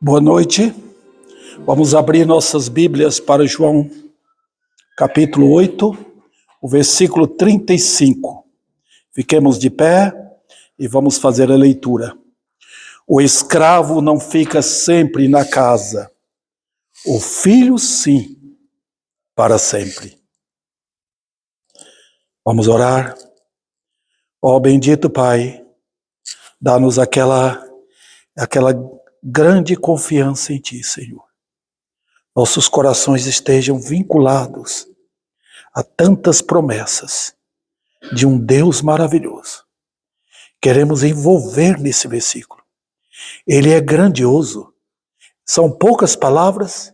Boa noite. Vamos abrir nossas Bíblias para João, capítulo 8, o versículo 35. Fiquemos de pé e vamos fazer a leitura. O escravo não fica sempre na casa, o filho sim, para sempre. Vamos orar. Ó bendito Pai, dá-nos aquela grande confiança em Ti, Senhor. Nossos corações estejam vinculados a tantas promessas de um Deus maravilhoso. Queremos envolver nesse versículo. Ele é grandioso. São poucas palavras,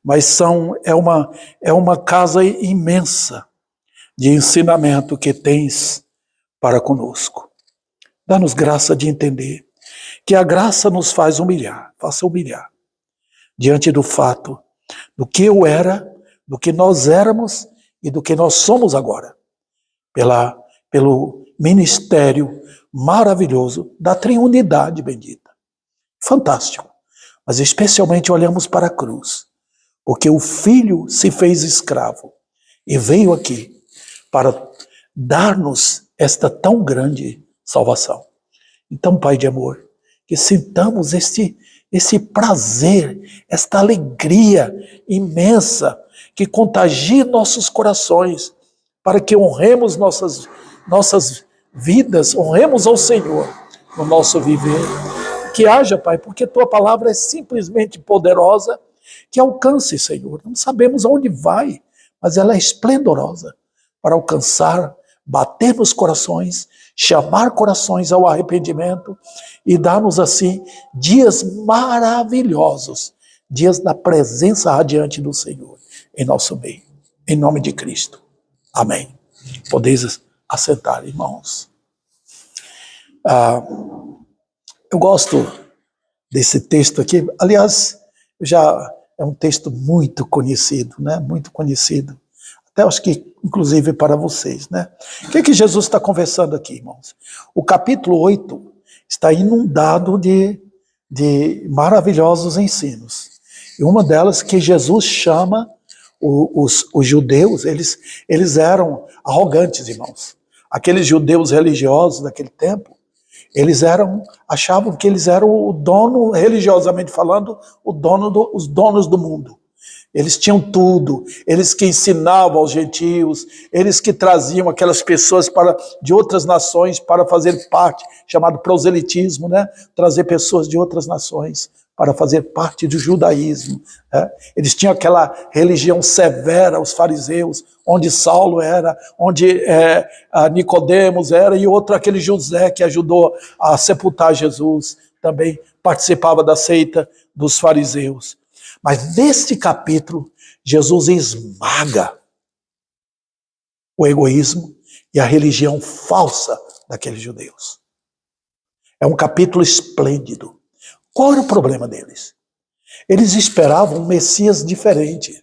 mas é uma casa imensa de ensinamento que tens para conosco. Dá-nos graça de entender que a graça nos faça humilhar diante do fato do que eu era, do que nós éramos e do que nós somos agora, pelo ministério maravilhoso da triunidade bendita. Fantástico. Mas especialmente olhamos para a cruz, porque o Filho se fez escravo e veio aqui para dar-nos esta tão grande salvação. Então, Pai de amor, que sintamos esse prazer, esta alegria imensa que contagie nossos corações, para que honremos nossas vidas, honremos ao Senhor no nosso viver. Que haja, Pai, porque Tua palavra é simplesmente poderosa, que alcance, Senhor. Não sabemos aonde vai, mas ela é esplendorosa para alcançar, bater nos corações, chamar corações ao arrependimento e dar-nos assim dias maravilhosos, dias da presença radiante do Senhor em nosso meio, em nome de Cristo. Amém. Podeis assentar, irmãos. Eu gosto desse texto aqui, aliás, já é um texto muito conhecido, né? Muito conhecido. Até acho que, inclusive, para vocês, né? O que Jesus está conversando aqui, irmãos? O capítulo 8 está inundado de maravilhosos ensinos. E uma delas que Jesus chama os judeus, eles eram arrogantes, irmãos. Aqueles judeus religiosos daquele tempo, achavam que eles eram o dono, religiosamente falando, os donos do mundo. Eles tinham tudo, eles que ensinavam aos gentios, eles que traziam aquelas pessoas de outras nações para fazer parte, chamado proselitismo, né? Trazer pessoas de outras nações para fazer parte do judaísmo. Né? Eles tinham aquela religião severa, os fariseus, onde Saulo era, onde Nicodemos era, e outro, aquele José que ajudou a sepultar Jesus, também participava da seita dos fariseus. Mas neste capítulo, Jesus esmaga o egoísmo e a religião falsa daqueles judeus. É um capítulo esplêndido. Qual era o problema deles? Eles esperavam um Messias diferente.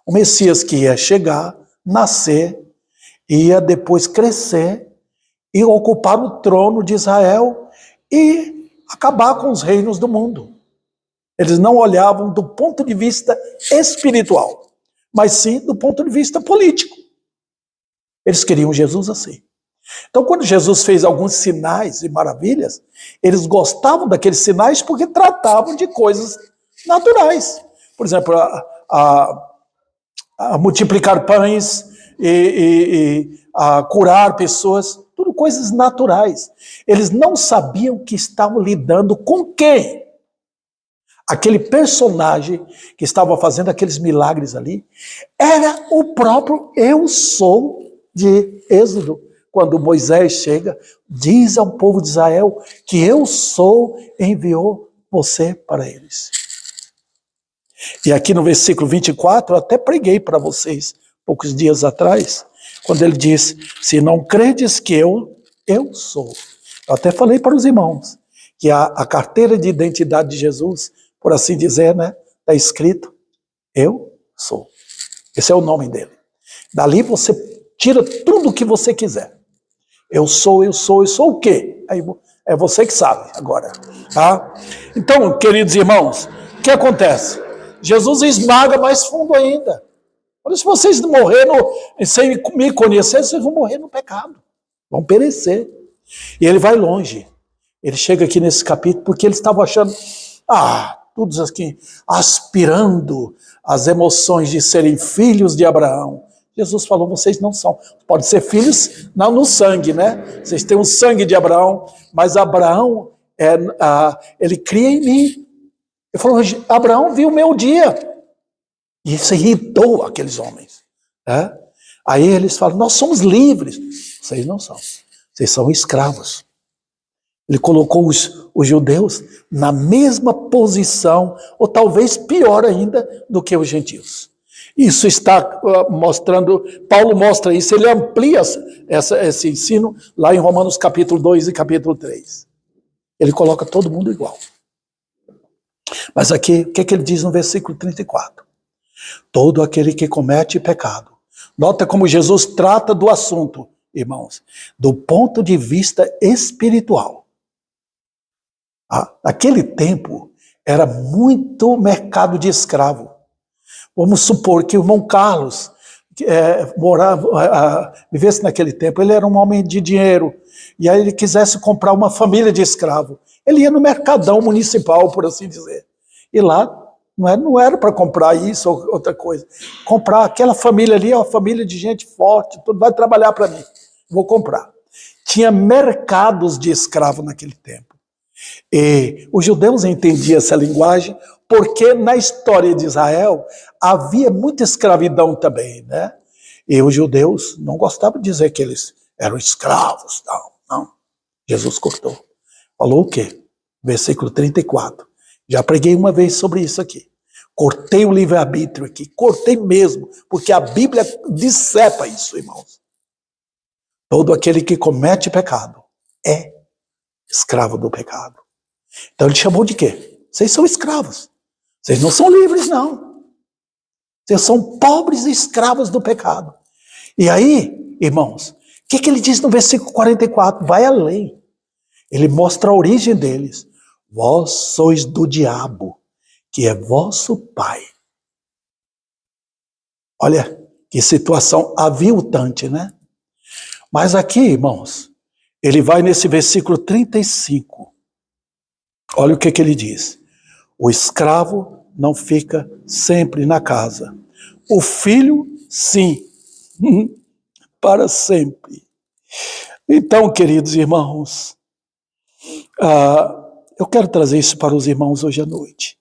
Um Messias que ia chegar, nascer, ia depois crescer e ocupar o trono de Israel e acabar com os reinos do mundo. Eles não olhavam do ponto de vista espiritual, mas sim do ponto de vista político. Eles queriam Jesus assim. Então, quando Jesus fez alguns sinais e maravilhas, eles gostavam daqueles sinais porque tratavam de coisas naturais. Por exemplo, a multiplicar pães e a curar pessoas, tudo coisas naturais. Eles não sabiam que estavam lidando com quem? Aquele personagem que estava fazendo aqueles milagres ali era o próprio Eu Sou de Êxodo. Quando Moisés chega, diz ao povo de Israel que Eu Sou enviou você para eles. E aqui no versículo 24, eu até preguei para vocês poucos dias atrás, quando ele diz, se não credes que eu sou. Eu até falei para os irmãos que a carteira de identidade de Jesus, por assim dizer, né, está escrito, Eu Sou. Esse é o nome dele. Dali você tira tudo o que você quiser. Eu sou o quê? Aí É você que sabe agora. Tá? Então, queridos irmãos, o que acontece? Jesus esmaga mais fundo ainda. Olha, se vocês morreram sem me conhecer, vocês vão morrer no pecado. Vão perecer. E ele vai longe. Ele chega aqui nesse capítulo porque eles estavam achando, todos aqui aspirando as emoções de serem filhos de Abraão. Jesus falou, vocês não são. Podem ser filhos não no sangue, né? Vocês têm o sangue de Abraão, mas Abraão, ele cria em mim. Ele falou, Abraão viu o meu dia. E isso irritou aqueles homens. Né? Aí eles falam, nós somos livres. Vocês não são. Vocês são escravos. Ele colocou os judeus na mesma posição, ou talvez pior ainda, do que os gentios. Isso está mostrando, Paulo mostra isso, ele amplia esse ensino lá em Romanos capítulo 2 e capítulo 3. Ele coloca todo mundo igual. Mas aqui, o que ele diz no versículo 34? Todo aquele que comete pecado. Nota como Jesus trata do assunto, irmãos, do ponto de vista espiritual. Naquele tempo, era muito mercado de escravo. Vamos supor que o irmão Carlos vivesse naquele tempo, ele era um homem de dinheiro, e aí ele quisesse comprar uma família de escravo. Ele ia no mercadão municipal, por assim dizer. E lá não era para comprar isso ou outra coisa. Comprar aquela família ali, uma família de gente forte, tudo vai trabalhar para mim. Vou comprar. Tinha mercados de escravo naquele tempo. E os judeus entendiam essa linguagem porque na história de Israel havia muita escravidão também, né? E os judeus não gostavam de dizer que eles eram escravos, não. Jesus cortou. Falou o quê? Versículo 34. Já preguei uma vez sobre isso aqui. Cortei o livre-arbítrio aqui, cortei mesmo, porque a Bíblia dissepa isso, irmãos. Todo aquele que comete pecado é escravo do pecado. Então ele chamou de quê? Vocês são escravos. Vocês não são livres, não. Vocês são pobres e escravos do pecado. E aí, irmãos, o que ele diz no versículo 44? Vai além. Ele mostra a origem deles. Vós sois do diabo, que é vosso pai. Olha, que situação aviltante, né? Mas aqui, irmãos, ele vai nesse versículo 35. Olha o que ele diz. O escravo não fica sempre na casa. O filho, sim, para sempre. Então, queridos irmãos, eu quero trazer isso para os irmãos hoje à noite.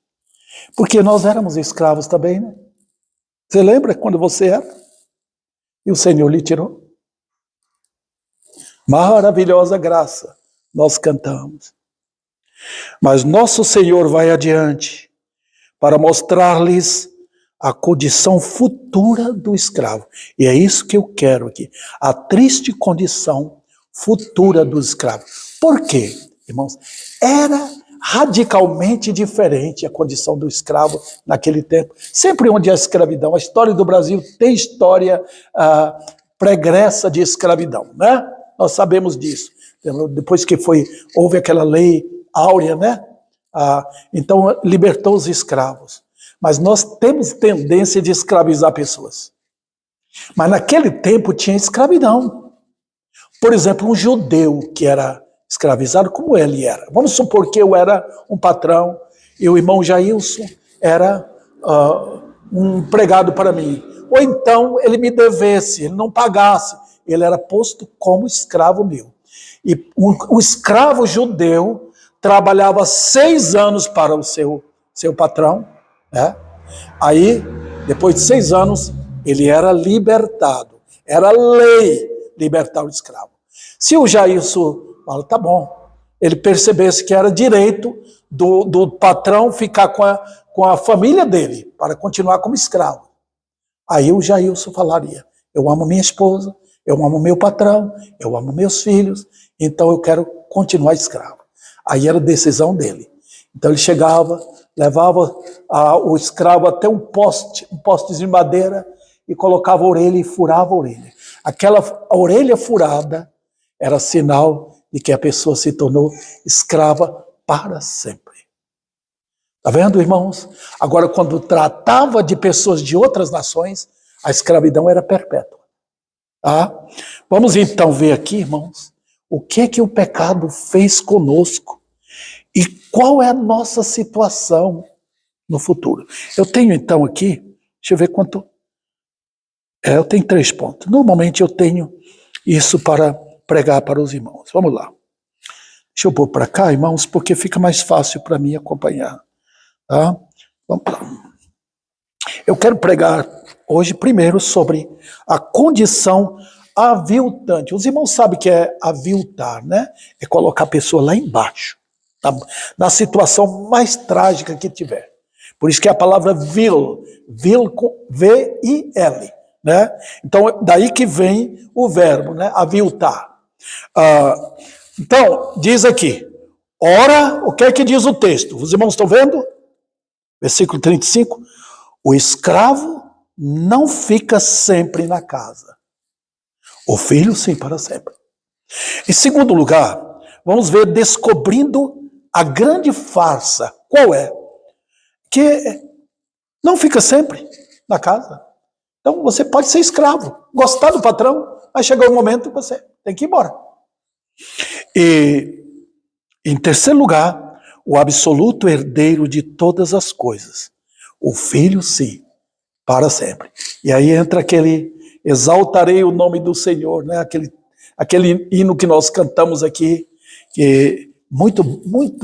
Porque nós éramos escravos também, né? Você lembra quando você era? E o Senhor lhe tirou? Maravilhosa graça, nós cantamos. Mas nosso Senhor vai adiante para mostrar-lhes a condição futura do escravo. E é isso que eu quero aqui. A triste condição futura do escravo. Por quê, irmãos? Era radicalmente diferente a condição do escravo naquele tempo. Sempre onde há escravidão, a história do Brasil tem história pregressa de escravidão, né? Nós sabemos disso. Depois que houve aquela lei áurea, né? Então libertou os escravos. Mas nós temos tendência de escravizar pessoas. Mas naquele tempo tinha escravidão. Por exemplo, um judeu que era escravizado, como ele era. Vamos supor que eu era um patrão e o irmão Jailson era um empregado para mim. Ou então ele me devesse, ele não pagasse. Ele era posto como escravo meu. E um escravo judeu trabalhava 6 anos para o seu patrão, né? Aí, depois de 6 anos, ele era libertado. Era lei libertar o escravo. Se o Jailson fala, tá bom, ele percebesse que era direito do patrão ficar com a família dele, para continuar como escravo. Aí o Jailson falaria, eu amo minha esposa, eu amo meu patrão, eu amo meus filhos, então eu quero continuar escravo. Aí era decisão dele. Então ele chegava, levava o escravo até um poste de madeira e colocava a orelha e furava a orelha. Aquela orelha furada era sinal de que a pessoa se tornou escrava para sempre. Está vendo, irmãos? Agora, quando tratava de pessoas de outras nações, a escravidão era perpétua. Tá? Vamos então ver aqui, irmãos, o que o pecado fez conosco e qual é a nossa situação no futuro. Eu tenho então aqui, deixa eu ver quanto... eu tenho 3 pontos. Normalmente eu tenho isso para pregar para os irmãos. Vamos lá. Deixa eu pôr para cá, irmãos, porque fica mais fácil para mim acompanhar. Tá? Vamos lá. Eu quero pregar hoje primeiro sobre a condição aviltante. Os irmãos sabem que é aviltar, né? É colocar a pessoa lá embaixo, na situação mais trágica que tiver. Por isso que é a palavra vil com V-I-L, né? Então, daí que vem o verbo, né? Aviltar. Então, diz aqui, ora, o que é que diz o texto? Os irmãos estão vendo? Versículo 35, o escravo não fica sempre na casa. O filho, sim, para sempre. Em segundo lugar, vamos ver descobrindo a grande farsa. Qual é? Que não fica sempre na casa. Então, você pode ser escravo, gostar do patrão, mas chegar um momento que você tem que ir embora. E, em terceiro lugar, o absoluto herdeiro de todas as coisas. O filho, sim, para sempre. E aí entra aquele exaltarei o nome do Senhor, né? Aquele hino que nós cantamos aqui, que é muito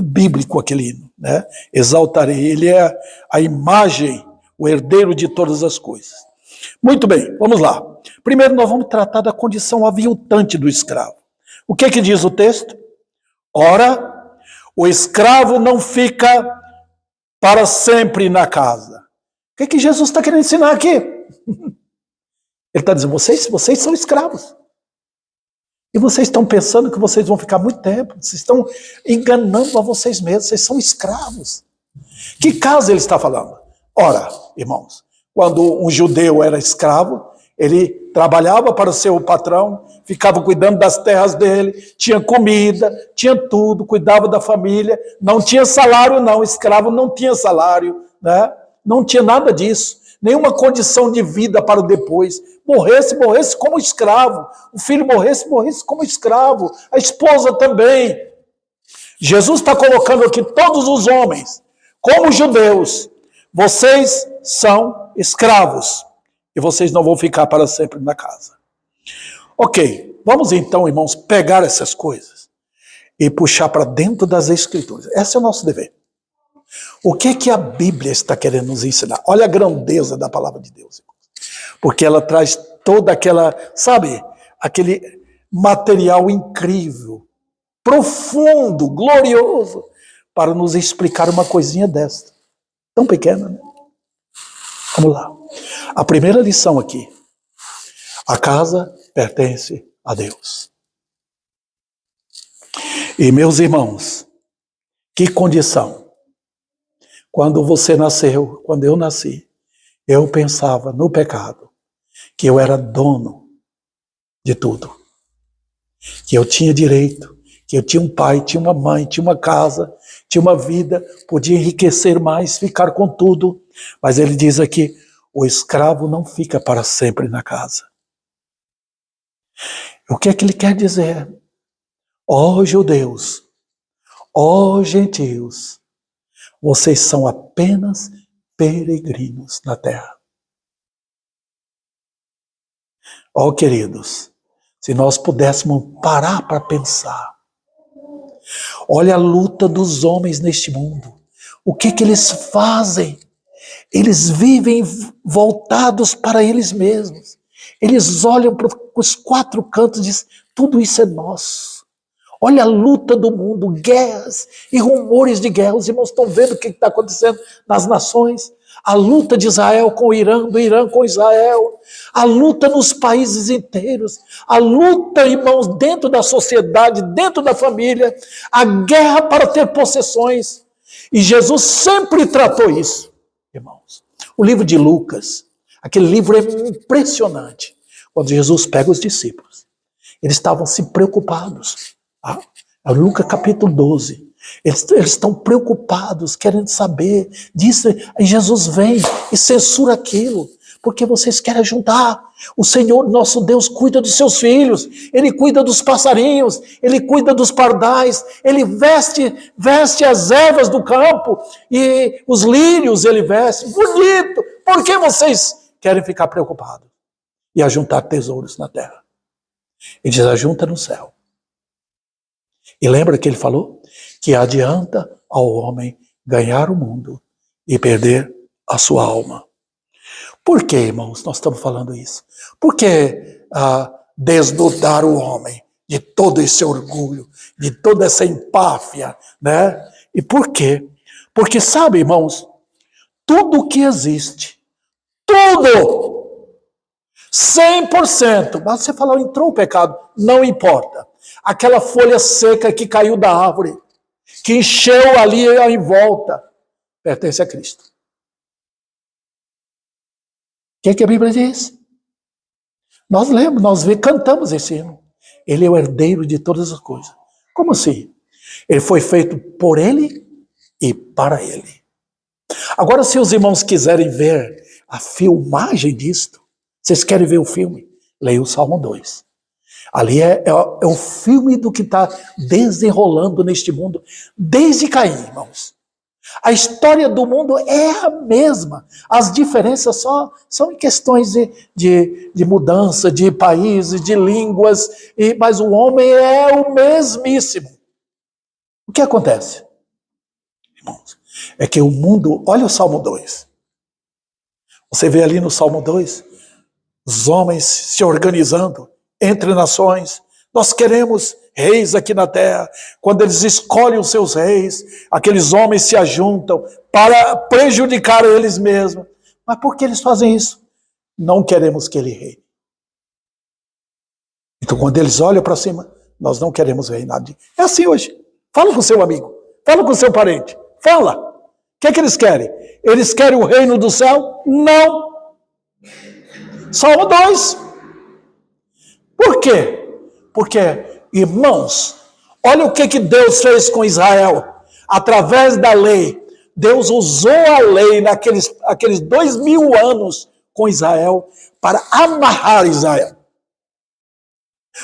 bíblico aquele hino, né? Exaltarei, ele é a imagem, o herdeiro de todas as coisas. Muito bem, vamos lá. Primeiro nós vamos tratar da condição aviltante do escravo. O que diz o texto? Ora, o escravo não fica para sempre na casa. O que Jesus está querendo ensinar aqui? Ele está dizendo, vocês são escravos. E vocês estão pensando que vocês vão ficar muito tempo. Vocês estão enganando a vocês mesmos. Vocês são escravos. Que casa ele está falando? Ora, irmãos, quando um judeu era escravo, ele trabalhava para o seu patrão, ficava cuidando das terras dele, tinha comida, tinha tudo, cuidava da família, não tinha salário não, escravo não tinha salário, né? Não tinha nada disso, nenhuma condição de vida para o depois. Morresse como escravo, o filho morresse como escravo, a esposa também. Jesus está colocando aqui todos os homens, como judeus, vocês são escravos. E vocês não vão ficar para sempre na casa. Ok, vamos então, irmãos, pegar essas coisas e puxar para dentro das Escrituras. Esse é o nosso dever. O que a Bíblia está querendo nos ensinar? Olha a grandeza da palavra de Deus, irmãos. Porque ela traz toda aquela, sabe, aquele material incrível, profundo, glorioso, para nos explicar uma coisinha desta. Tão pequena, né? Vamos lá. A primeira lição aqui. A casa pertence a Deus. E meus irmãos, que condição. Quando você nasceu, quando eu nasci, eu pensava no pecado, que eu era dono de tudo. Que eu tinha direito, que eu tinha um pai, tinha uma mãe, tinha uma casa, tinha uma vida, podia enriquecer mais, ficar com tudo. Mas ele diz aqui, o escravo não fica para sempre na casa. O que é que ele quer dizer? Ó judeus, ó gentios, vocês são apenas peregrinos na terra. Ó queridos, se nós pudéssemos parar para pensar, olha a luta dos homens neste mundo, o que eles fazem? Eles vivem voltados para eles mesmos. Eles olham para os 4 cantos e dizem, tudo isso é nosso. Olha a luta do mundo, guerras e rumores de guerra. Os irmãos estão vendo o que está acontecendo nas nações. A luta de Israel com o Irã, do Irã com Israel. A luta nos países inteiros. A luta, irmãos, dentro da sociedade, dentro da família. A guerra para ter possessões. E Jesus sempre tratou isso. Irmãos, o livro de Lucas, aquele livro é impressionante. Quando Jesus pega os discípulos, eles estavam se preocupados. Ah, é Lucas capítulo 12. Eles estão preocupados, querendo saber disso. Aí Jesus vem e censura aquilo, porque vocês querem ajudar. O Senhor, nosso Deus, cuida dos seus filhos. Ele cuida dos passarinhos, Ele cuida dos pardais, Ele veste as ervas do campo e os lírios Ele veste. Bonito! Por que vocês querem ficar preocupados e ajuntar tesouros na terra? Ele diz, ajunta no céu. E lembra que Ele falou? Que adianta ao homem ganhar o mundo e perder a sua alma. Por que, irmãos, nós estamos falando isso? Por que desnudar o homem de todo esse orgulho, de toda essa empáfia, né? E por quê? Porque, sabe, irmãos, tudo que existe, tudo, 100%, mas você falou, entrou o pecado, não importa. Aquela folha seca que caiu da árvore, que encheu ali em volta, pertence a Cristo. O que a Bíblia diz? Nós lemos, cantamos esse hino. Ele é o herdeiro de todas as coisas. Como assim? Ele foi feito por Ele e para Ele. Agora, se os irmãos quiserem ver a filmagem disto, vocês querem ver o filme? Leia o Salmo 2. Ali é o filme do que está desenrolando neste mundo, desde Caim, irmãos. A história do mundo é a mesma. As diferenças só são em questões de mudança, de países, de línguas, mas o homem é o mesmíssimo. O que acontece, irmãos? É que o mundo, olha o Salmo 2. Você vê ali no Salmo 2, os homens se organizando entre nações. Nós queremos reis aqui na terra. Quando eles escolhem os seus reis, aqueles homens se ajuntam para prejudicar eles mesmos. Mas por que eles fazem isso? Não queremos que ele reine. Então, quando eles olham para cima, nós não queremos reinar. É assim hoje. Fala com seu amigo, fala com seu parente, fala. O que é que eles querem? Eles querem o reino do céu? Não. Salmo 2. Por quê? Porque, irmãos, olha o que Deus fez com Israel. Através da lei, Deus usou a lei aqueles 2000 anos com Israel para amarrar Israel.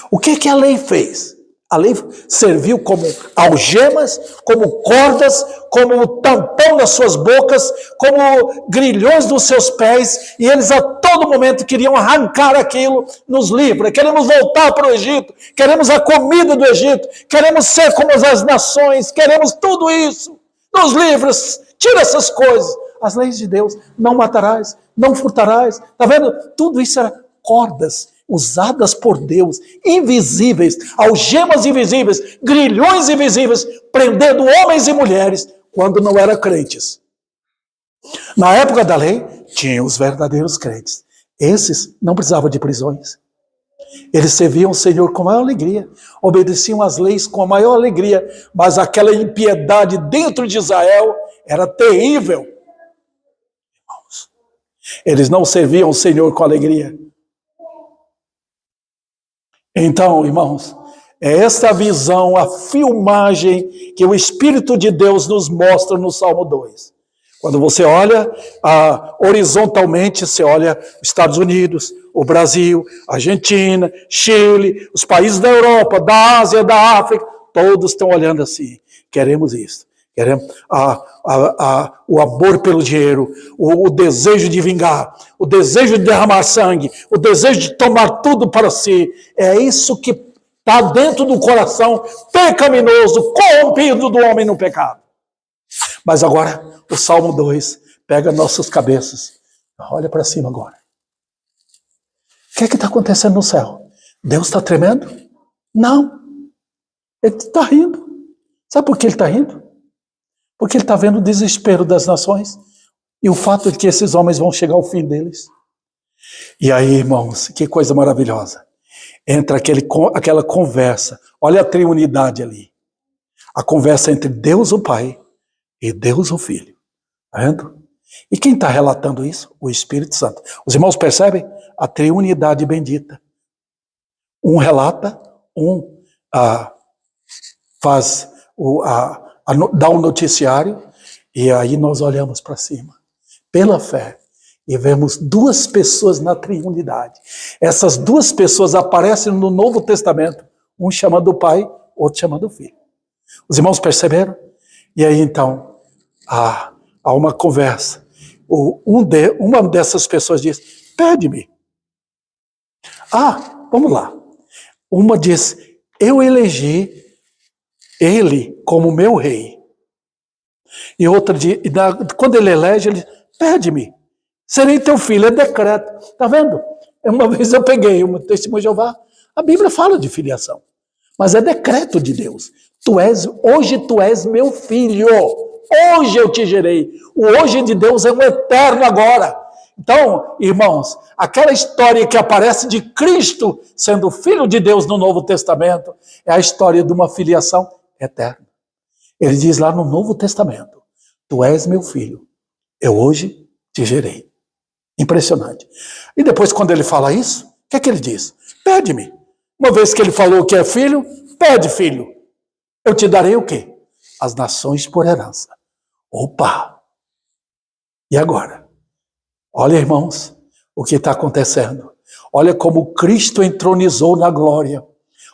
O que a lei fez? A lei serviu como algemas, como cordas, como tampão nas suas bocas, como grilhões nos seus pés, e eles a todo momento queriam arrancar aquilo, nos livra. Queremos voltar para o Egito, queremos a comida do Egito, queremos ser como as nações, queremos tudo isso. Nos livros, tira essas coisas. As leis de Deus, não matarás, não furtarás. Está vendo? Tudo isso era cordas usadas por Deus, invisíveis, algemas invisíveis, grilhões invisíveis, prendendo homens e mulheres quando não eram crentes. Na época da lei, tinha os verdadeiros crentes. Esses não precisavam de prisões. Eles serviam o Senhor com a maior alegria, obedeciam às leis com a maior alegria, mas aquela impiedade dentro de Israel era terrível. Eles não serviam o Senhor com alegria. Então, irmãos, é essa visão, a filmagem que o Espírito de Deus nos mostra no Salmo 2. Quando você olha horizontalmente, você olha os Estados Unidos, o Brasil, a Argentina, Chile, os países da Europa, da Ásia, da África, todos estão olhando assim. Queremos isso. Queremos o amor pelo dinheiro, o desejo de vingar, o desejo de derramar sangue, o desejo de tomar tudo para si. É isso que está dentro do coração pecaminoso, corrompido do homem no pecado. Mas agora, o Salmo 2 pega nossas cabeças. Olha para cima agora. O que é que está acontecendo no céu? Deus está tremendo? Não. Ele está rindo. Sabe por que ele está rindo? Porque ele está vendo o desespero das nações e o fato de que esses homens vão chegar ao fim deles. E aí, irmãos, que coisa maravilhosa. Entra aquela conversa. Olha a triunidade ali. A conversa entre Deus o Pai e Deus o Filho. Está vendo? E quem está relatando isso? O Espírito Santo. Os irmãos percebem? A triunidade bendita. Um relata, dá um noticiário, e aí nós olhamos para cima, pela fé, e vemos duas pessoas na triunidade. Essas duas pessoas aparecem no Novo Testamento, um chamado o Pai, outro chamado o Filho. Os irmãos perceberam? E aí então, há uma conversa. Uma dessas pessoas diz, pede-me. Vamos lá. Uma diz, eu elegi ele como meu rei. E outra diz, quando ele elege, ele diz, pede-me. Serei teu filho, é decreto. Está vendo? Uma vez eu peguei um testemunho de Jeová, a Bíblia fala de filiação, mas é decreto de Deus. Hoje tu és meu filho, hoje eu te gerei. O hoje de Deus é um eterno agora. Então, irmãos, aquela história que aparece de Cristo sendo filho de Deus no Novo Testamento é a história de uma filiação eterna. Ele diz lá no Novo Testamento, tu és meu filho, eu hoje te gerei. Impressionante. E depois, quando ele fala isso, o que é que ele diz? Pede-me. Uma vez que ele falou que é filho, pede, filho. Eu te darei o quê? As nações por herança. Opa! E agora? Olha, irmãos, o que está acontecendo. Olha como Cristo entronizou na glória.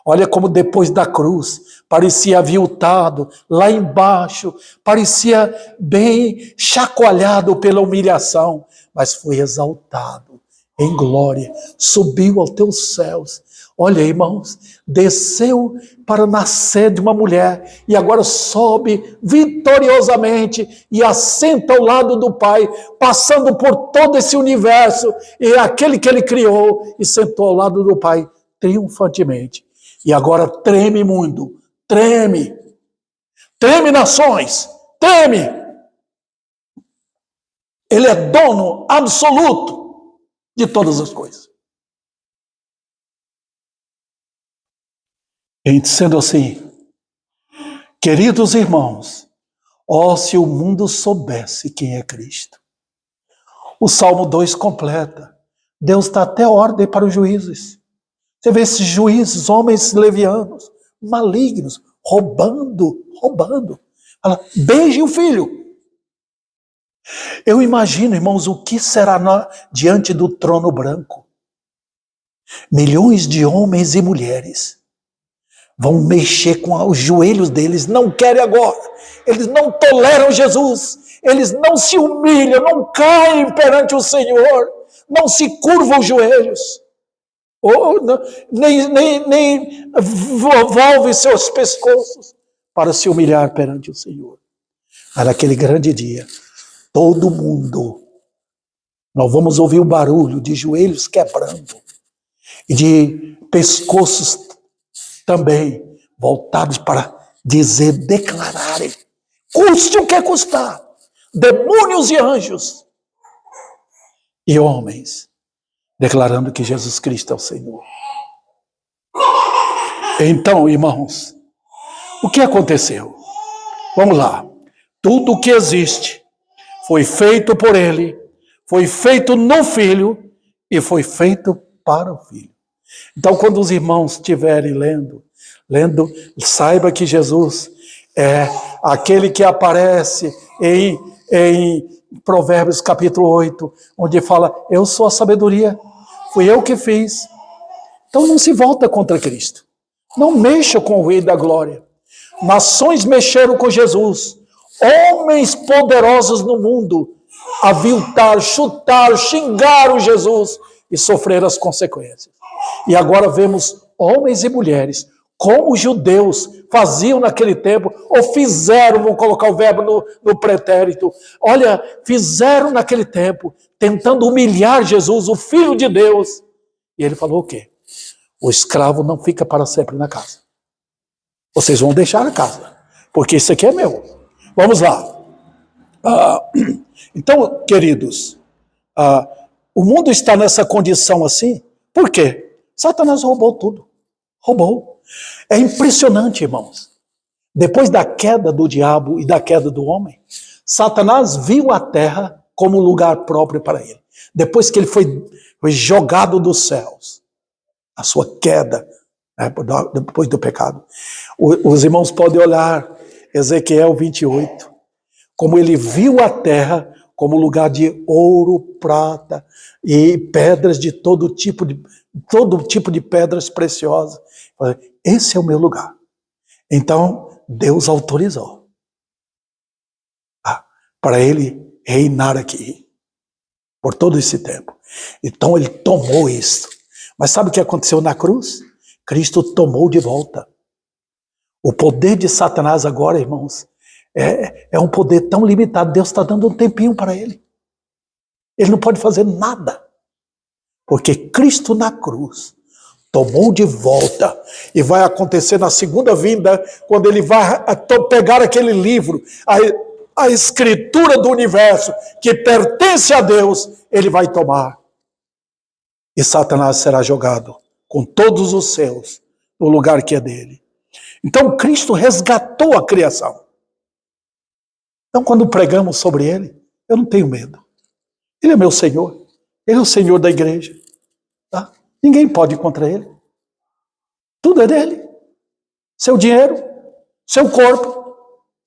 Olha como depois da cruz, parecia aviltado, lá embaixo, parecia bem chacoalhado pela humilhação, mas foi exaltado em glória, subiu aos teus céus. Olha, irmãos, desceu para nascer de uma mulher e agora sobe vitoriosamente e assenta ao lado do Pai, passando por todo esse universo e aquele que ele criou e sentou ao lado do Pai triunfantemente. E agora treme mundo, treme nações, treme. Ele é dono absoluto de todas as coisas. E sendo assim, queridos irmãos, se o mundo soubesse quem é Cristo. O Salmo 2 completa, Deus dá até ordem para os juízes. Você vê esses juízes, homens levianos, malignos, roubando. Fala, beije o filho. Eu imagino, irmãos, o que será diante do trono branco. Milhões de homens e mulheres vão mexer com os joelhos deles, não querem agora. Eles não toleram Jesus. Eles não se humilham, não caem perante o Senhor, não se curvam os joelhos. Nem volve seus pescoços para se humilhar perante o Senhor. Mas naquele grande dia, todo mundo, nós vamos ouvir o barulho de joelhos quebrando e de pescoços também voltados para declararem, custe o que custar, demônios e anjos e homens, declarando que Jesus Cristo é o Senhor. Então, irmãos, o que aconteceu? Vamos lá. Tudo o que existe foi feito por Ele, foi feito no Filho e foi feito para o Filho. Então, quando os irmãos estiverem lendo, saiba que Jesus é aquele que aparece em Provérbios capítulo 8, onde fala, eu sou a sabedoria, fui eu que fiz. Então não se volta contra Cristo. Não mexa com o Rei da Glória. Nações mexeram com Jesus. Homens poderosos no mundo aviltaram, chutaram, xingaram Jesus e sofreram as consequências. E agora vemos homens e mulheres, como os judeus faziam naquele tempo, ou fizeram, vou colocar o verbo no pretérito, olha, fizeram naquele tempo, tentando humilhar Jesus, o Filho de Deus. E ele falou o quê? O escravo não fica para sempre na casa. Vocês vão deixar a casa, porque isso aqui é meu. Vamos lá. Então, queridos, o mundo está nessa condição assim, por quê? Satanás roubou tudo. Roubou. É impressionante, irmãos. Depois da queda do diabo e da queda do homem, Satanás viu a terra como lugar próprio para ele. Depois que ele foi jogado dos céus, a sua queda, né, depois do pecado. Os irmãos podem olhar Ezequiel 28, como ele viu a terra como lugar de ouro, prata e pedras de todo tipo de pedras preciosas. Esse é o meu lugar. Então, Deus autorizou para ele reinar aqui por todo esse tempo. Então, ele tomou isso. Mas sabe o que aconteceu na cruz? Cristo tomou de volta. O poder de Satanás agora, irmãos, é um poder tão limitado. Deus está dando um tempinho para ele. Ele não pode fazer nada. Porque Cristo na cruz tomou de volta. E vai acontecer na segunda vinda, quando ele vai pegar aquele livro, a escritura do universo, que pertence a Deus, ele vai tomar. E Satanás será jogado com todos os seus no lugar que é dele. Então Cristo resgatou a criação. Então quando pregamos sobre ele, eu não tenho medo. Ele é meu Senhor. Ele é o Senhor da igreja. Tá? Ninguém pode ir contra ele. Tudo é dele. Seu dinheiro, seu corpo,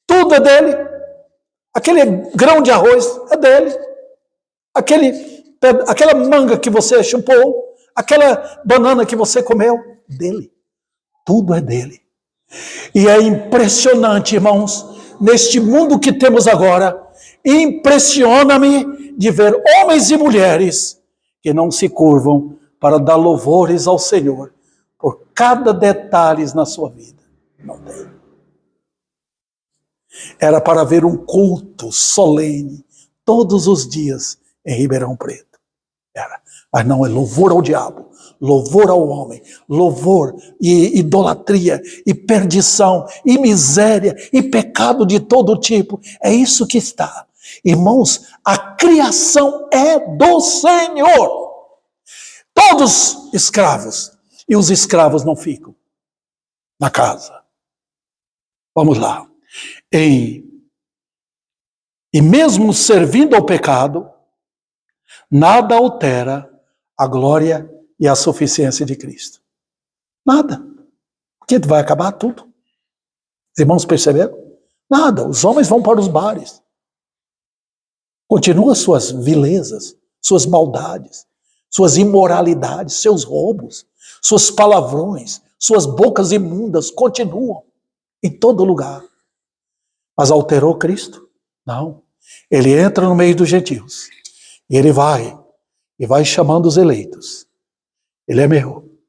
tudo é dele. Aquele grão de arroz é dele. Aquela manga que você chupou, aquela banana que você comeu, dele. Tudo é dele. E é impressionante, irmãos, neste mundo que temos agora, impressiona-me de ver homens e mulheres que não se curvam para dar louvores ao Senhor por cada detalhe na sua vida. Não tem. Era para ver um culto solene todos os dias em Ribeirão Preto. Era. Mas não, é louvor ao diabo, louvor ao homem, louvor e idolatria, e perdição, e miséria, e pecado de todo tipo. É isso que está. Irmãos, a criação é do Senhor. Todos escravos. E os escravos não ficam na casa. Vamos lá. E mesmo servindo ao pecado, nada altera a glória e a suficiência de Cristo. Nada. Porque vai acabar tudo. Os irmãos perceberam? Nada. Os homens vão para os bares. Continuam suas vilezas, suas maldades, suas imoralidades, seus roubos, suas palavrões, suas bocas imundas continuam em todo lugar. Mas alterou Cristo? Não. Ele entra no meio dos gentios. E ele vai chamando os eleitos. Ele é meu.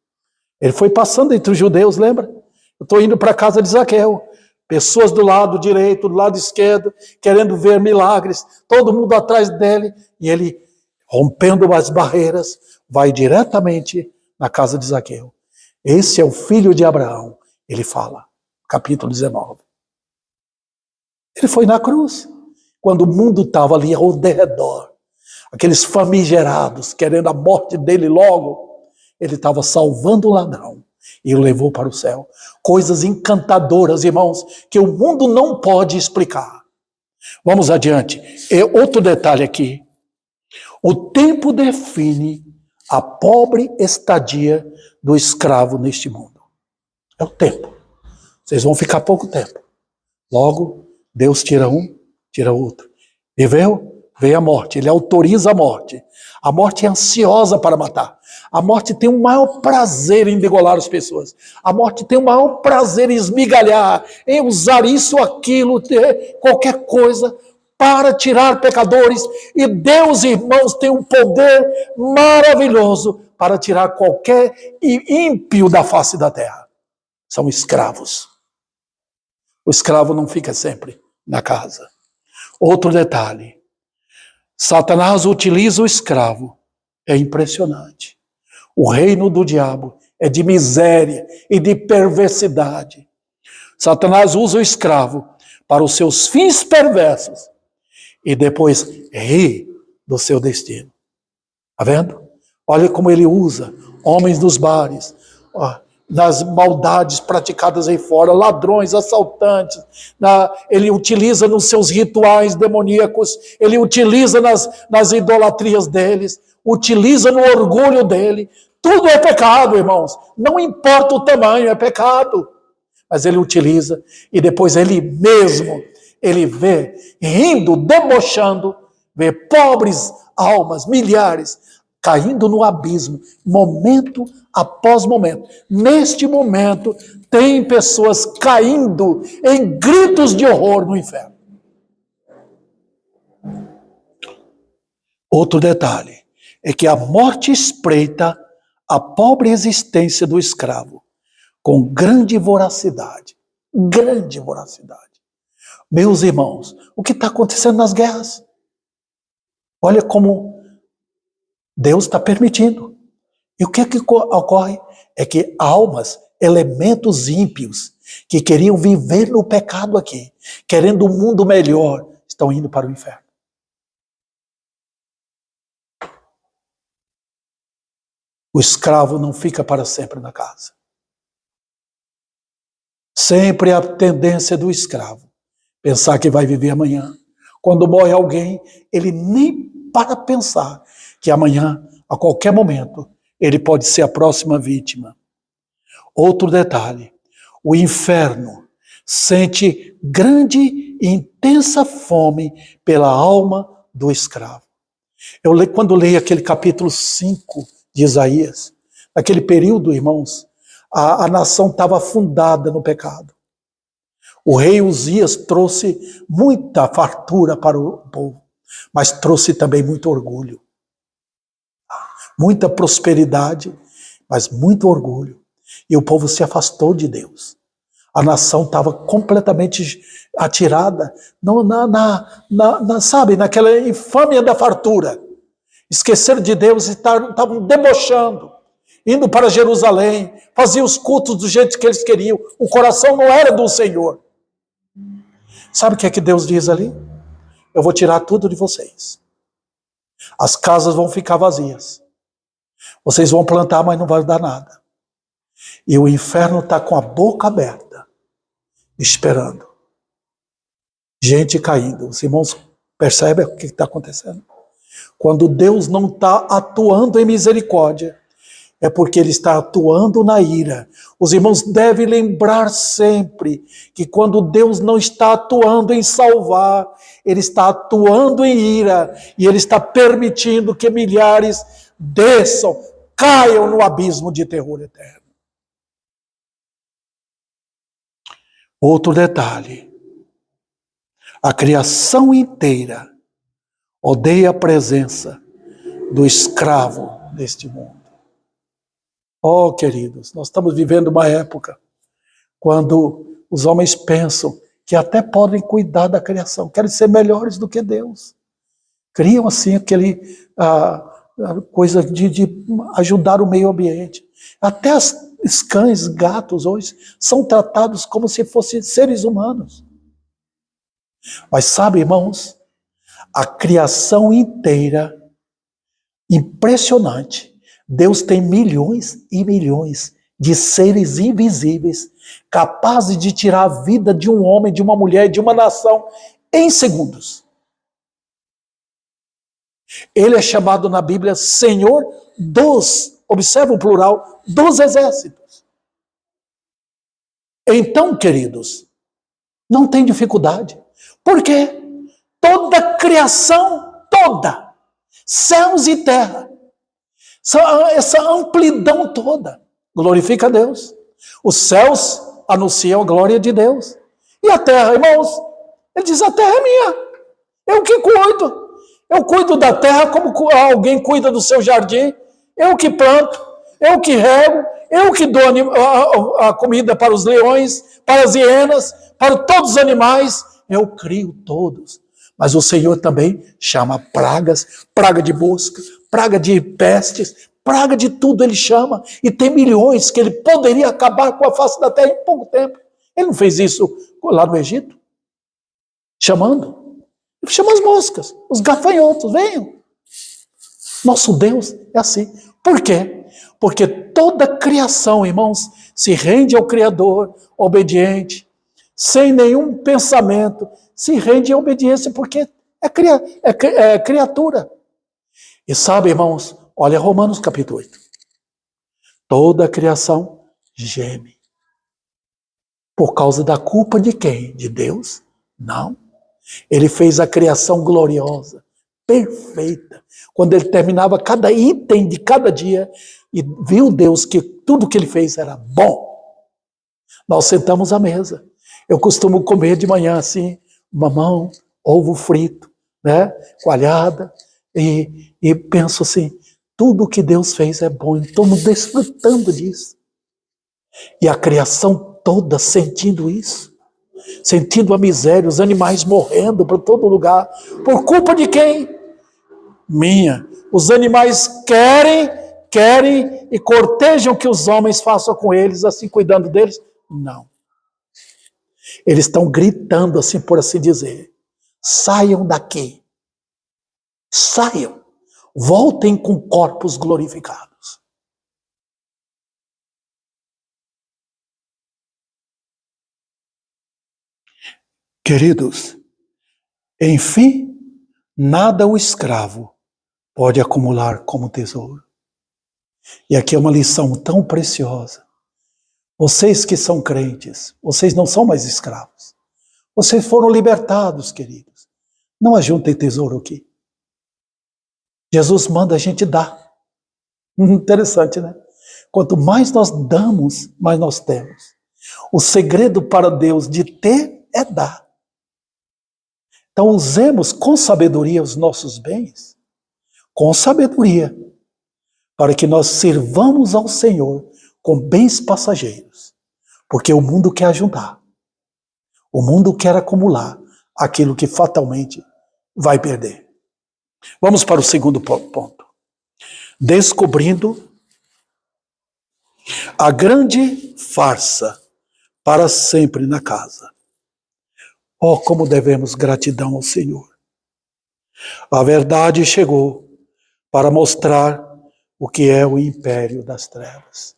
Ele foi passando entre os judeus, lembra? Eu estou indo para a casa de Zaqueu. Pessoas do lado direito, do lado esquerdo, querendo ver milagres. Todo mundo atrás dele. E ele, rompendo as barreiras, vai diretamente na casa de Zaqueu. Esse é o filho de Abraão. Ele fala, capítulo 19. Ele foi na cruz. Quando o mundo estava ali ao redor. Aqueles famigerados, querendo a morte dele logo, ele estava salvando o ladrão e o levou para o céu. Coisas encantadoras, irmãos, que o mundo não pode explicar. Vamos adiante. Outro detalhe aqui. O tempo define a pobre estadia do escravo neste mundo. É o tempo. Vocês vão ficar pouco tempo. Logo, Deus tira um, tira outro. Viveu? Vem a morte, ele autoriza a morte. A morte é ansiosa para matar. A morte tem o maior prazer em degolar as pessoas. A morte tem o maior prazer em esmigalhar, em usar isso, aquilo, qualquer coisa para tirar pecadores. E Deus, irmãos, tem um poder maravilhoso para tirar qualquer ímpio da face da terra. São escravos. O escravo não fica sempre na casa. Outro detalhe. Satanás utiliza o escravo. É impressionante. O reino do diabo é de miséria e de perversidade. Satanás usa o escravo para os seus fins perversos e depois ri do seu destino. Está vendo? Olha como ele usa homens dos bares, nas maldades praticadas aí fora, ladrões, assaltantes, ele utiliza nos seus rituais demoníacos, ele utiliza nas idolatrias deles, utiliza no orgulho dele, Tudo é pecado, irmãos. Não importa o tamanho, é pecado. Mas ele utiliza e depois ele mesmo, ele vê, rindo, debochando, vê pobres almas, milhares, caindo no abismo, momento após momento. Neste momento, tem pessoas caindo em gritos de horror no inferno. Outro detalhe é que a morte espreita a pobre existência do escravo com grande voracidade. Grande voracidade. Meus irmãos, o que está acontecendo nas guerras? Olha como Deus está permitindo. E o que ocorre? É que almas, elementos ímpios, que queriam viver no pecado aqui, querendo um mundo melhor, estão indo para o inferno. O escravo não fica para sempre na casa. Sempre a tendência do escravo pensar que vai viver amanhã. Quando morre alguém, ele nem para pensar que amanhã, a qualquer momento, ele pode ser a próxima vítima. Outro detalhe, o inferno sente grande e intensa fome pela alma do escravo. Quando leio aquele capítulo 5 de Isaías, naquele período, irmãos, a nação estava afundada no pecado. O rei Uzias trouxe muita fartura para o povo, mas trouxe também muito orgulho. Muita prosperidade, mas muito orgulho. E o povo se afastou de Deus. A nação estava completamente atirada sabe, naquela infâmia da fartura. Esqueceram de Deus e estavam debochando, indo para Jerusalém, faziam os cultos do jeito que eles queriam. O coração não era do Senhor. Sabe o que é que Deus diz ali? Eu vou tirar tudo de vocês. As casas vão ficar vazias. Vocês vão plantar, mas não vai dar nada. E o inferno está com a boca aberta, esperando. Gente caindo. Os irmãos percebem o que está acontecendo? Quando Deus não está atuando em misericórdia, é porque Ele está atuando na ira. Os irmãos devem lembrar sempre que quando Deus não está atuando em salvar, Ele está atuando em ira, e Ele está permitindo que milhares desçam, caiam no abismo de terror eterno. Outro detalhe, a criação inteira odeia a presença do escravo deste mundo. Oh, queridos, nós estamos vivendo uma época quando os homens pensam que até podem cuidar da criação, querem ser melhores do que Deus. Criam assim aquele coisa de ajudar o meio ambiente. Até os cães, gatos hoje são tratados como se fossem seres humanos. Mas sabe, irmãos, a criação inteira, impressionante. Deus tem milhões e milhões de seres invisíveis, capazes de tirar a vida de um homem, de uma mulher, de uma nação, em segundos. Ele é chamado na Bíblia Senhor observa o plural, dos exércitos. Então, queridos, não tem dificuldade. Por quê? Toda a criação, toda, céus e terra, essa amplidão toda, glorifica a Deus. Os céus anunciam a glória de Deus. E a terra, irmãos, ele diz, a terra é minha, eu que cuido. Eu cuido da terra como alguém cuida do seu jardim. Eu que planto, eu que rego, eu que dou a comida para os leões, para as hienas, para todos os animais. Eu crio todos. Mas o Senhor também chama pragas, praga de mosca, praga de pestes, praga de tudo ele chama. E tem milhões que ele poderia acabar com a face da terra em pouco tempo. Ele não fez isso lá no Egito? Chamando. Ele chama as moscas, os gafanhotos, venham. Nosso Deus é assim. Por quê? Porque toda a criação, irmãos, se rende ao Criador, obediente, sem nenhum pensamento, se rende à obediência, porque é criatura. E sabe, irmãos, olha Romanos capítulo 8. Toda a criação geme. Por causa da culpa de quem? De Deus? Não. Ele fez a criação gloriosa, perfeita. Quando ele terminava cada item de cada dia, e viu Deus que tudo que ele fez era bom. Nós sentamos à mesa. Eu costumo comer de manhã assim, mamão, ovo frito, né, coalhada, e penso assim, tudo que Deus fez é bom, estamos desfrutando disso. E a criação toda sentindo isso, sentindo a miséria, os animais morrendo para todo lugar, por culpa de quem? Minha. Os animais querem e cortejam que os homens façam com eles, assim cuidando deles? Não. Eles estão gritando assim, por assim dizer, saiam daqui, saiam, voltem com corpos glorificados. Queridos, enfim, nada o escravo pode acumular como tesouro. E aqui é uma lição tão preciosa. Vocês que são crentes, vocês não são mais escravos. Vocês foram libertados, queridos. Não ajuntem tesouro aqui. Jesus manda a gente dar. Interessante, né? Quanto mais nós damos, mais nós temos. O segredo para Deus de ter é dar. Então usemos com sabedoria os nossos bens, com sabedoria, para que nós sirvamos ao Senhor com bens passageiros. Porque o mundo quer ajudar. O mundo quer acumular aquilo que fatalmente vai perder. Vamos para o segundo ponto. Descobrindo a grande farsa para sempre na casa. Oh, como devemos gratidão ao Senhor. A verdade chegou para mostrar o que é o império das trevas.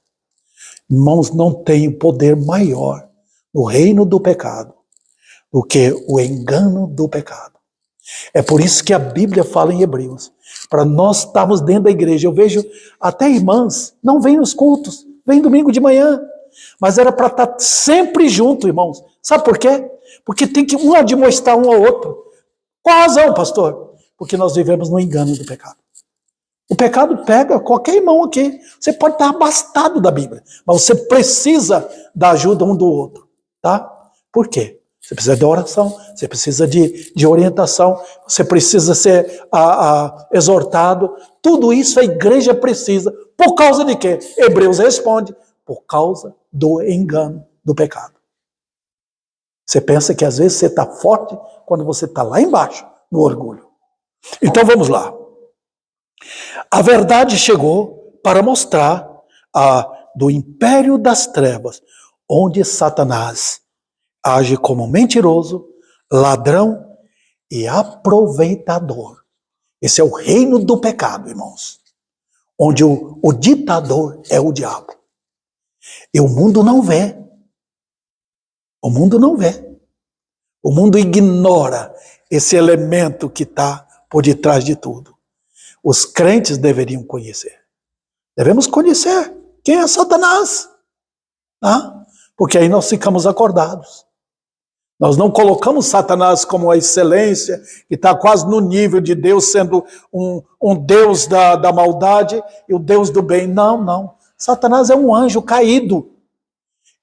Irmãos, não tem poder maior no reino do pecado do que o engano do pecado. É por isso que a Bíblia fala em Hebreus, para nós estarmos dentro da igreja. Eu vejo até irmãs, não vêm nos cultos, vêm domingo de manhã, mas era para estar sempre junto, irmãos. Sabe por quê? Porque tem que um admoestar um ao outro. Qual a razão, pastor? Porque nós vivemos no engano do pecado. O pecado pega qualquer irmão aqui. Você pode estar abastado da Bíblia, mas você precisa da ajuda um do outro, tá? Por quê? Você precisa de oração, você precisa de orientação, você precisa ser exortado. Tudo isso a igreja precisa. Por causa de quê? Hebreus responde, por causa do engano do pecado. Você pensa que às vezes você está forte quando você está lá embaixo, no orgulho. Então vamos lá. A verdade chegou para mostrar do império das trevas, onde Satanás age como mentiroso, ladrão e aproveitador. Esse é o reino do pecado, irmãos. Onde o ditador é o diabo. E o mundo não vê. O mundo não vê. O mundo ignora esse elemento que está por detrás de tudo. Os crentes deveriam conhecer. Devemos conhecer quem é Satanás. Tá? Porque aí nós ficamos acordados. Nós não colocamos Satanás como a excelência, que está quase no nível de Deus, sendo um Deus da maldade e o Deus do bem. Não, não. Satanás é um anjo caído.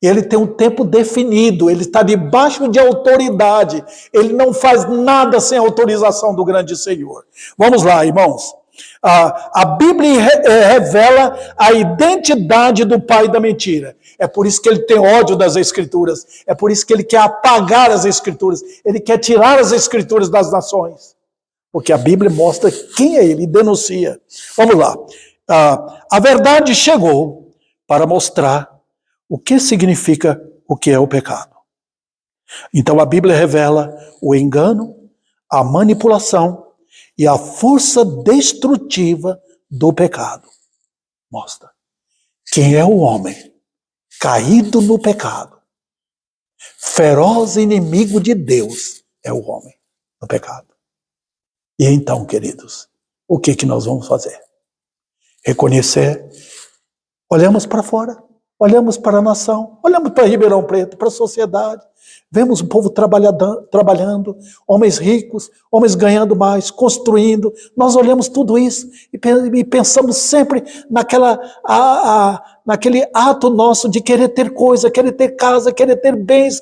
Ele tem um tempo definido, ele está debaixo de autoridade. Ele não faz nada sem autorização do grande Senhor. Vamos lá, irmãos. A Bíblia revela a identidade do pai da mentira. É por isso que ele tem ódio das Escrituras. É por isso que ele quer apagar as Escrituras. Ele quer tirar as Escrituras das nações. Porque a Bíblia mostra quem é ele e denuncia. Vamos lá. A verdade chegou para mostrar o que significa o que é o pecado. Então a Bíblia revela o engano, a manipulação e a força destrutiva do pecado. Mostra. Quem é o homem caído no pecado, feroz inimigo de Deus, é o homem no pecado. E então, queridos, o que nós vamos fazer? Reconhecer Olhamos para fora, olhamos para a nação, olhamos para Ribeirão Preto, para a sociedade, vemos o povo trabalhando, homens ricos, homens ganhando mais, construindo. Nós olhamos tudo isso e pensamos sempre naquele ato nosso de querer ter coisa, querer ter casa, querer ter bens,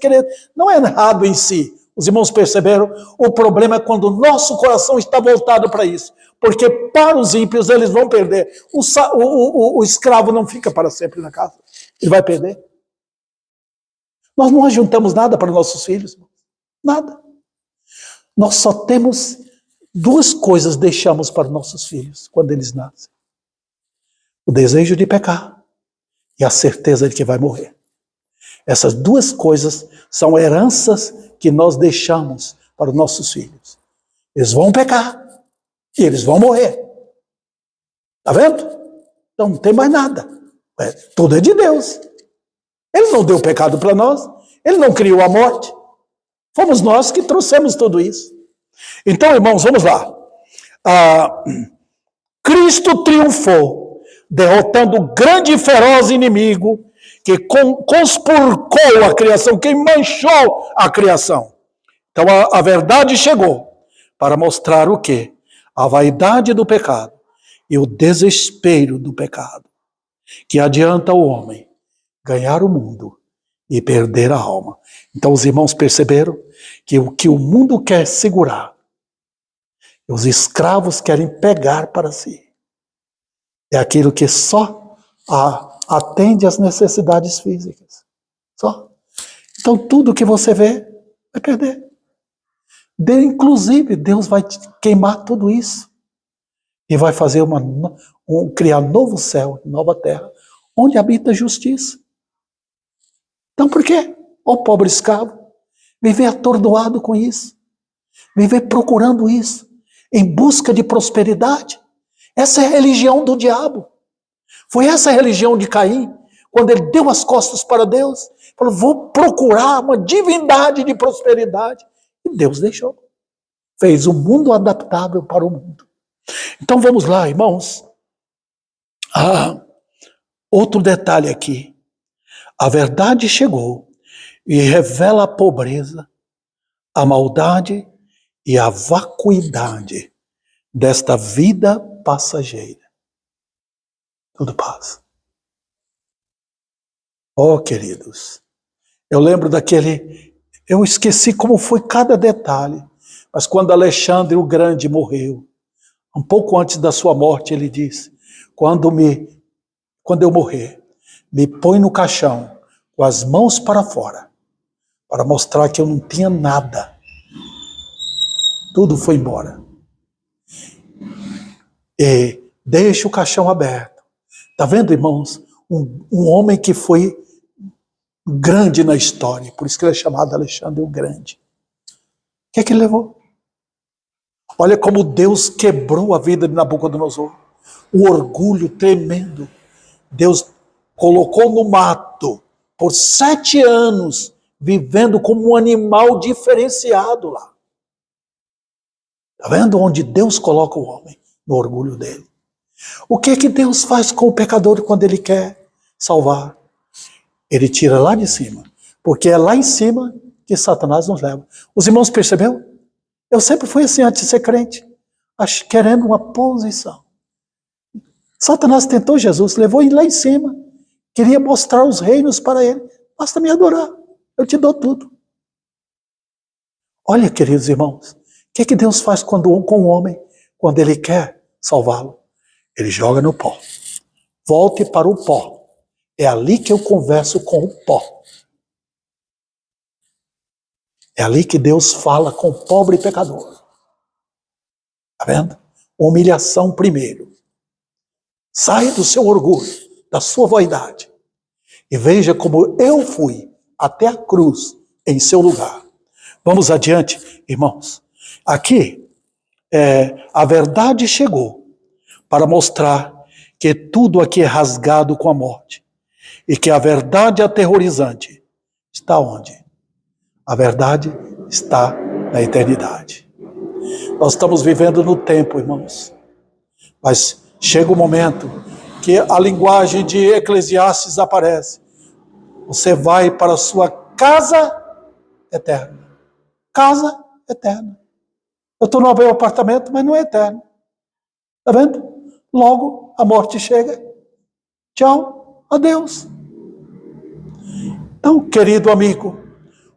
Não é errado em si. Os irmãos perceberam? O problema é quando o nosso coração está voltado para isso. Porque para os ímpios eles vão perder. O escravo não fica para sempre na casa. Ele vai perder. Nós não ajuntamos nada para nossos filhos. Nada. Nós só temos 2 coisas deixamos para nossos filhos quando eles nascem. O desejo de pecar e a certeza de que vai morrer. Essas 2 coisas são heranças que nós deixamos para os nossos filhos. Eles vão pecar e eles vão morrer. Está vendo? Então não tem mais nada. Tudo é de Deus. Ele não deu pecado para nós. Ele não criou a morte. Fomos nós que trouxemos tudo isso. Então, irmãos, vamos lá. Cristo triunfou, derrotando o grande e feroz inimigo que conspurcou a criação, que manchou a criação. Então a verdade chegou para mostrar o quê? A vaidade do pecado e o desespero do pecado, que adianta o homem ganhar o mundo e perder a alma. Então os irmãos perceberam que o que o mundo quer segurar, os escravos querem pegar para si, é aquilo que só atende às necessidades físicas. Só. Então tudo que você vê vai perder. Inclusive, Deus vai queimar tudo isso e vai fazer criar novo céu, nova terra, onde habita a justiça. Então por quê? Ó pobre escravo, viver atordoado com isso, viver procurando isso, em busca de prosperidade. Essa é a religião do diabo. Foi essa a religião de Caim, quando ele deu as costas para Deus, falou, vou procurar uma divindade de prosperidade. E Deus deixou. Fez o mundo adaptável para o mundo. Então vamos lá, irmãos. Outro detalhe aqui. A verdade chegou e revela a pobreza, a maldade e a vacuidade desta vida passageira. Tudo passa. Oh, queridos, eu lembro eu esqueci como foi cada detalhe, mas quando Alexandre o Grande morreu, um pouco antes da sua morte, ele disse, quando eu morrer, me põe no caixão, com as mãos para fora, para mostrar que eu não tinha nada. Tudo foi embora. E deixa o caixão aberto. Está vendo, irmãos? Um homem que foi grande na história, por isso que ele é chamado Alexandre o Grande. O que é que ele levou? Olha como Deus quebrou a vida de Nabucodonosor. O orgulho tremendo. Deus colocou no mato por 7 anos, vivendo como um animal diferenciado lá. Está vendo onde Deus coloca o homem? No orgulho dele. O que é que Deus faz com o pecador quando ele quer salvar? Ele tira lá de cima, porque é lá em cima que Satanás nos leva. Os irmãos perceberam? Eu sempre fui assim antes de ser crente, querendo uma posição. Satanás tentou Jesus, levou ele lá em cima, queria mostrar os reinos para ele. Basta me adorar, eu te dou tudo. Olha, queridos irmãos, o que é que Deus faz com o homem quando ele quer salvá-lo? Ele joga no pó. Volte para o pó. É ali que eu converso com o pó. É ali que Deus fala com o pobre pecador. Está vendo? Humilhação primeiro. Saia do seu orgulho, da sua vaidade. E veja como eu fui até a cruz em seu lugar. Vamos adiante, irmãos. Aqui, a verdade chegou para mostrar que tudo aqui é rasgado com a morte. E que a verdade aterrorizante está onde? A verdade está na eternidade. Nós estamos vivendo no tempo, irmãos. Mas chega o momento que a linguagem de Eclesiastes aparece. Você vai para a sua casa eterna. Casa eterna. Eu estou no meu apartamento, mas não é eterno. Está vendo? Logo, a morte chega. Tchau, adeus. Então, querido amigo,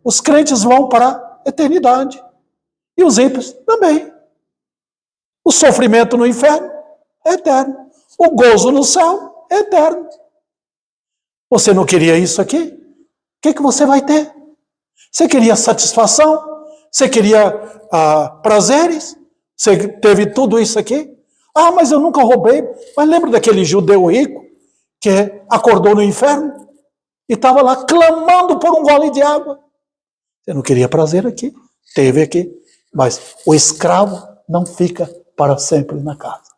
os crentes vão para a eternidade. E os ímpios também. O sofrimento no inferno é eterno. O gozo no céu é eterno. Você não queria isso aqui? O que você vai ter? Você queria satisfação? Você queria prazeres? Você teve tudo isso aqui? Ah, mas eu nunca roubei. Mas lembra daquele judeu rico que acordou no inferno e estava lá clamando por um gole de água? Você não queria prazer aqui? Teve aqui. Mas o escravo não fica para sempre na casa.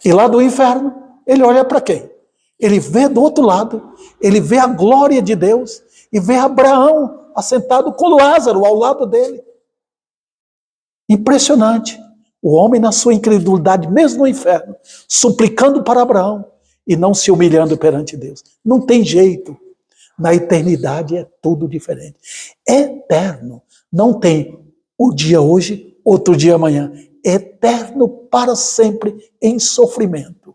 E lá do inferno, ele olha para quem? Ele vê do outro lado, ele vê a glória de Deus e vê Abraão assentado com Lázaro ao lado dele. Impressionante. O homem na sua incredulidade, mesmo no inferno, suplicando para Abraão e não se humilhando perante Deus. Não tem jeito. Na eternidade é tudo diferente. É eterno. Não tem o dia hoje, outro dia amanhã. Eterno para sempre em sofrimento.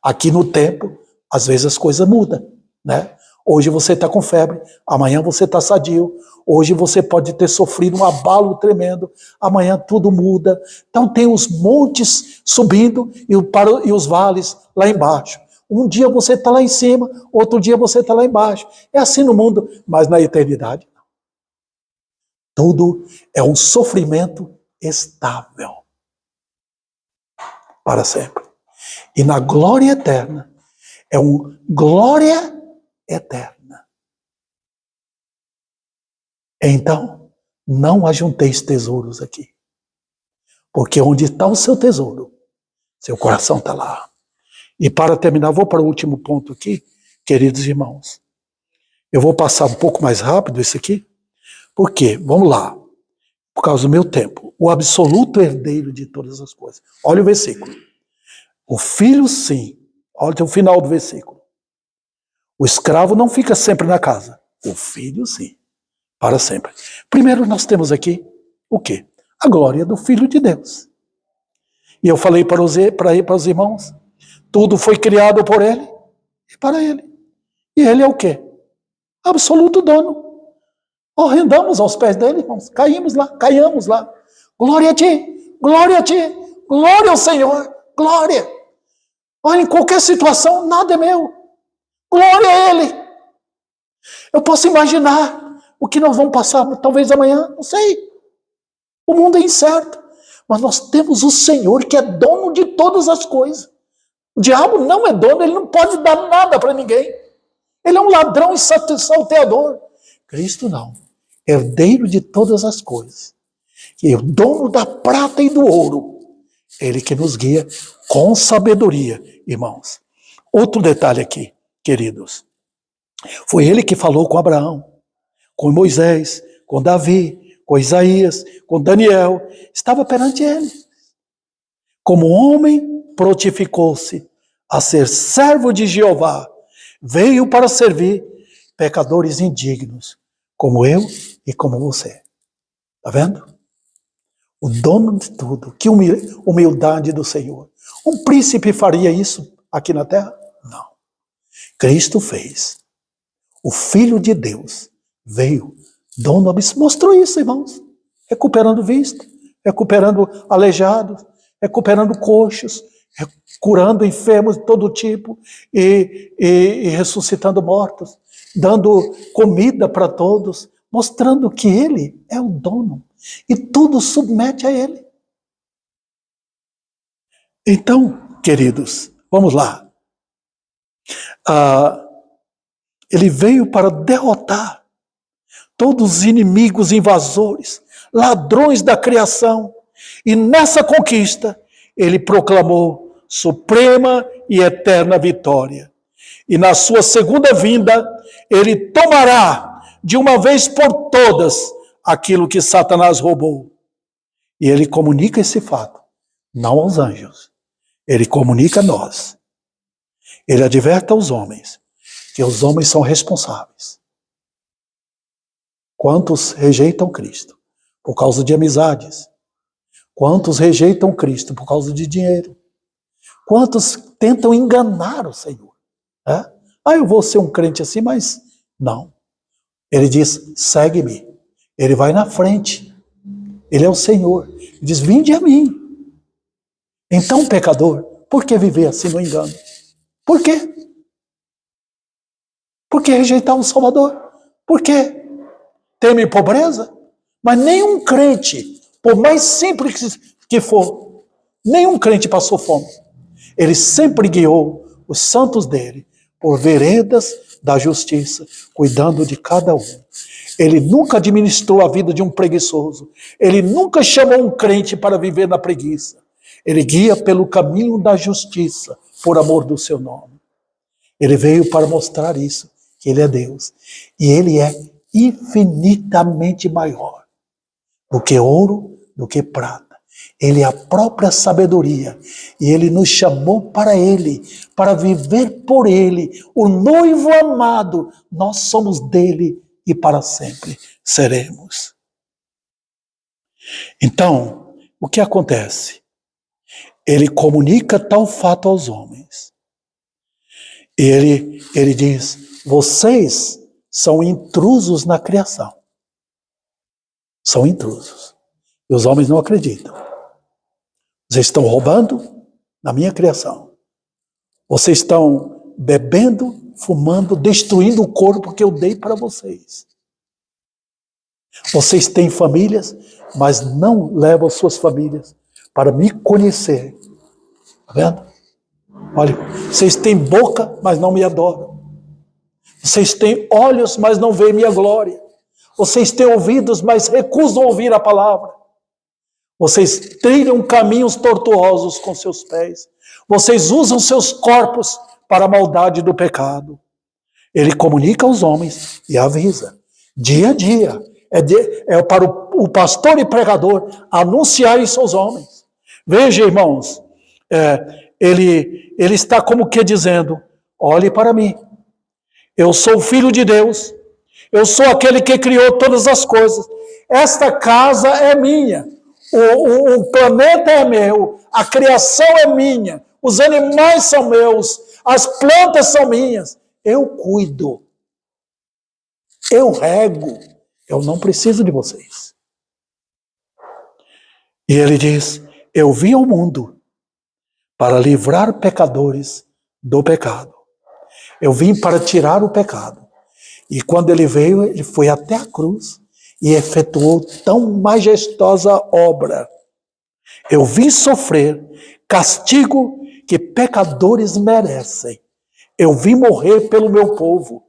Aqui no tempo, às vezes as coisas mudam, né? Hoje você está com febre, amanhã você está sadio, hoje você pode ter sofrido um abalo tremendo, amanhã tudo muda. Então tem os montes subindo e os vales lá embaixo. Um dia você está lá em cima, outro dia você está lá embaixo. É assim no mundo, mas na eternidade não. Tudo é um sofrimento estável para sempre. E na glória eterna, é uma glória eterna. Então, não ajunteis tesouros aqui. Porque onde está o seu tesouro, seu coração está lá. E para terminar, vou para o último ponto aqui, queridos irmãos. Eu vou passar um pouco mais rápido isso aqui. Por quê? Vamos lá. Por causa do meu tempo. O absoluto herdeiro de todas as coisas. Olha o versículo. O filho, sim. Olha o final do versículo. O escravo não fica sempre na casa. O filho, sim. Para sempre. Primeiro nós temos aqui o quê? A glória do Filho de Deus. E eu falei para os irmãos, tudo foi criado por Ele e para Ele. E Ele é o quê? Absoluto dono. Rendamos aos pés dele, irmãos. Caiamos lá. Glória a Ti, glória a Ti, glória ao Senhor, glória. Olha, em qualquer situação, nada é meu. Glória a Ele. Eu posso imaginar o que nós vamos passar, talvez amanhã, não sei. O mundo é incerto. Mas nós temos o Senhor que é dono de todas as coisas. O diabo não é dono, ele não pode dar nada para ninguém. Ele é um ladrão e salteador. Cristo não. Herdeiro de todas as coisas. E é o dono da prata e do ouro. Ele que nos guia com sabedoria, irmãos. Outro detalhe aqui, queridos. Foi ele que falou com Abraão, com Moisés, com Davi, com Isaías, com Daniel. Estava perante ele. Como homem, prontificou-se a ser servo de Jeová. Veio para servir pecadores indignos, como eu e como você. Está vendo? O dono de tudo. Que humildade do Senhor. Um príncipe faria isso aqui na terra? Não. Cristo fez. O Filho de Deus veio, dono absoluto. Mostrou isso, irmãos. Recuperando vista, recuperando aleijados, recuperando coxos, curando enfermos de todo tipo e ressuscitando mortos, dando comida para todos, mostrando que Ele é o dono e tudo submete a Ele. Então, queridos, vamos lá. Ele veio para derrotar todos os inimigos invasores, ladrões da criação, e nessa conquista ele proclamou suprema e eterna vitória. E na sua segunda vinda, ele tomará de uma vez por todas aquilo que Satanás roubou. E ele comunica esse fato, não aos anjos, ele comunica a nós. Ele adverte aos homens que os homens são responsáveis. Quantos rejeitam Cristo por causa de amizades? Quantos rejeitam Cristo por causa de dinheiro? Quantos tentam enganar o Senhor? Eu vou ser um crente assim, mas não. Ele diz, segue-me. Ele vai na frente. Ele é o Senhor. Ele diz, vinde a mim. Então, pecador, por que viver assim no engano? Por quê? Por que rejeitar o Salvador? Por quê? Teme pobreza? Mas nenhum crente, por mais simples que for, nenhum crente passou fome. Ele sempre guiou os santos dele por veredas da justiça, cuidando de cada um. Ele nunca administrou a vida de um preguiçoso. Ele nunca chamou um crente para viver na preguiça. Ele guia pelo caminho da justiça, por amor do seu nome. Ele veio para mostrar isso, que ele é Deus. E ele é infinitamente maior do que ouro, do que prata. Ele é a própria sabedoria. E ele nos chamou para ele, para viver por ele. O noivo amado, nós somos dele e para sempre seremos. Então, o que acontece? Ele comunica tal fato aos homens. Ele diz, vocês são intrusos na criação. São intrusos. E os homens não acreditam. Vocês estão roubando na minha criação. Vocês estão bebendo, fumando, destruindo o corpo que eu dei para vocês. Vocês têm famílias, mas não levam suas famílias para me conhecer. Está vendo? Olha, vocês têm boca, mas não me adoram. Vocês têm olhos, mas não veem minha glória. Vocês têm ouvidos, mas recusam ouvir a palavra. Vocês trilham caminhos tortuosos com seus pés. Vocês usam seus corpos para a maldade do pecado. Ele comunica aos homens e avisa. Dia a dia. É para o pastor e pregador anunciar isso aos homens. Veja, irmãos, ele está como que dizendo, olhe para mim. Eu sou o Filho de Deus. Eu sou aquele que criou todas as coisas. Esta casa é minha. O planeta é meu. A criação é minha. Os animais são meus. As plantas são minhas. Eu cuido. Eu rego. Eu não preciso de vocês. E ele diz, eu vim ao mundo para livrar pecadores do pecado. Eu vim para tirar o pecado. E quando ele veio, ele foi até a cruz e efetuou tão majestosa obra. Eu vim sofrer castigo que pecadores merecem. Eu vim morrer pelo meu povo.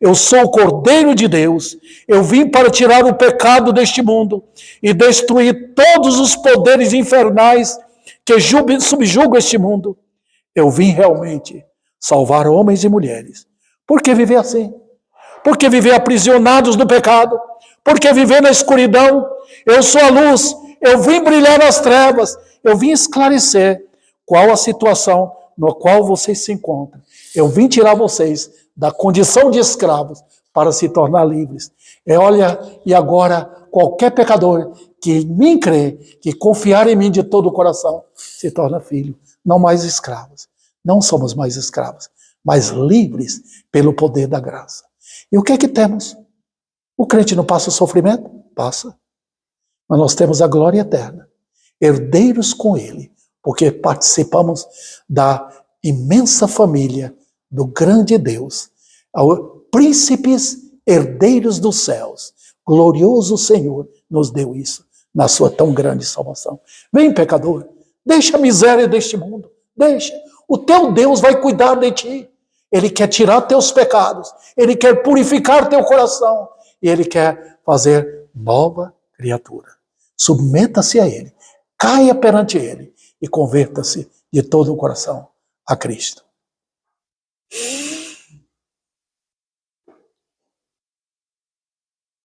Eu sou o Cordeiro de Deus. Eu vim para tirar o pecado deste mundo e destruir todos os poderes infernais que subjugam este mundo. Eu vim realmente salvar homens e mulheres. Por que viver assim? Por que viver aprisionados no pecado? Por que viver na escuridão? Eu sou a luz. Eu vim brilhar nas trevas. Eu vim esclarecer qual a situação na qual vocês se encontram. Eu vim tirar vocês da condição de escravos para se tornar livres. Olha, e agora qualquer pecador que em mim crê, que confiar em mim de todo o coração, se torna filho. Não mais escravos. Não somos mais escravos, mas livres pelo poder da graça. E o que é que temos? O crente não passa o sofrimento? Passa. Mas nós temos a glória eterna. Herdeiros com ele, porque participamos da imensa família do grande Deus. Príncipes, herdeiros dos céus. Glorioso Senhor nos deu isso na sua tão grande salvação. Vem, pecador, deixa a miséria deste mundo. Deixa. O teu Deus vai cuidar de ti. Ele quer tirar teus pecados. Ele quer purificar teu coração. E ele quer fazer nova criatura. Submeta-se a ele. Caia perante ele. E converta-se de todo o coração a Cristo.